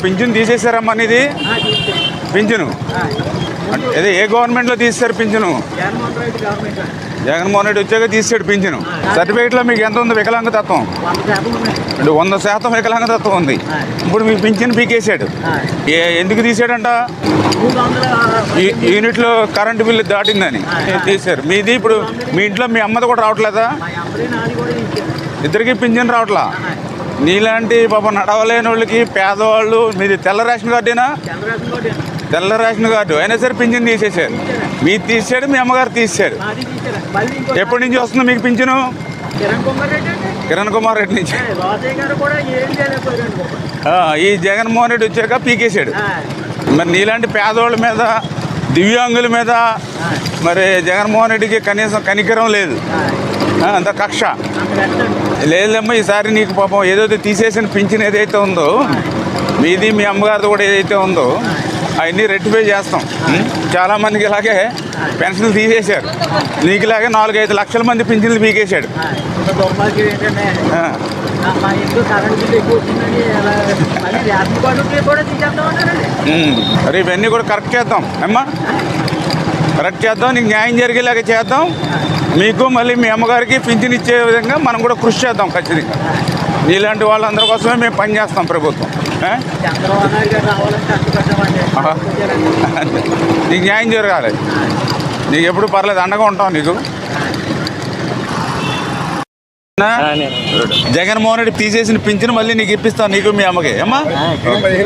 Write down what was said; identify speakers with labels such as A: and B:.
A: పింఛను తీసేశారమ్మా ఇది పింఛను అదే ఏ గవర్నమెంట్లో తీసేశారు పింఛను? జగన్మోహన్ రెడ్డి వచ్చాక తీసాడు పింఛను. సర్టిఫికేట్లో మీకు ఎంత ఉంది వికలాంగతత్వం? 100% వికలాంగతత్వం ఉంది. ఇప్పుడు మీ పింఛను పీకేశాడు. ఎందుకు తీసాడంట? యూనిట్లో కరెంటు బిల్లు దాటిందని తీశారు. మీది ఇప్పుడు మీ ఇంట్లో మీ అమ్మది కూడా రావట్లేదా? ఇద్దరికి పింఛను రావట్లా. నీలాంటి పాపం నడవలేని వాళ్ళకి పేదవాళ్ళు. మీది తెల్ల రేషన్ కార్డేనా? తెల్ల రేషన్ కార్డు అయినా సరే పింఛను తీసేశారు. మీరు తీసాడు, మీ అమ్మగారు తీసారు. ఎప్పటి నుంచి వస్తుంది మీకు పింఛను? కిరణ్ కుమార్ రెడ్డి నుంచి. ఈ జగన్మోహన్ రెడ్డి వచ్చాక పీకేశాడు. మరి నీలాంటి పేదవాళ్ళ మీద, దివ్యాంగుల మీద మరి జగన్మోహన్ రెడ్డికి కనీసం కనికరం లేదు. అంత కక్ష లేదమ్మా. ఈసారి నీకు పాపం ఏదైతే తీసేసిన పింఛన్ ఏదైతే ఉందో మీది, మీ అమ్మగారిది కూడా ఏదైతే ఉందో అవన్నీ రెక్టిఫై చేస్తాం. చాలామందికి ఇలాగే పెన్షన్లు తీసేశారు. నీకు ఇలాగే 4-5 లక్షల మంది పింఛన్లు పీకేశాడు. మరి ఇవన్నీ కూడా కరెక్ట్ చేద్దాం అమ్మా, కరెక్ట్ చేద్దాం. నీకు న్యాయం జరిగేలాగా చేద్దాం. మీకు మళ్ళీ మీ అమ్మగారికి పింఛన్ ఇచ్చే విధంగా మనం కూడా కృషి చేద్దాం ఖచ్చితంగా. నీలాంటి వాళ్ళందరి కోసమే మేము పనిచేస్తాం ప్రభుత్వం. నీకు న్యాయం జరగాలి. నీకు ఎప్పుడు పర్లేదు, అండగా ఉంటాం నీకు. జగన్మోహన్ రెడ్డి తీసేసిన పింఛను మళ్ళీ నీకు ఇప్పిస్తాను, నీకు మీ అమ్మకి అమ్మా.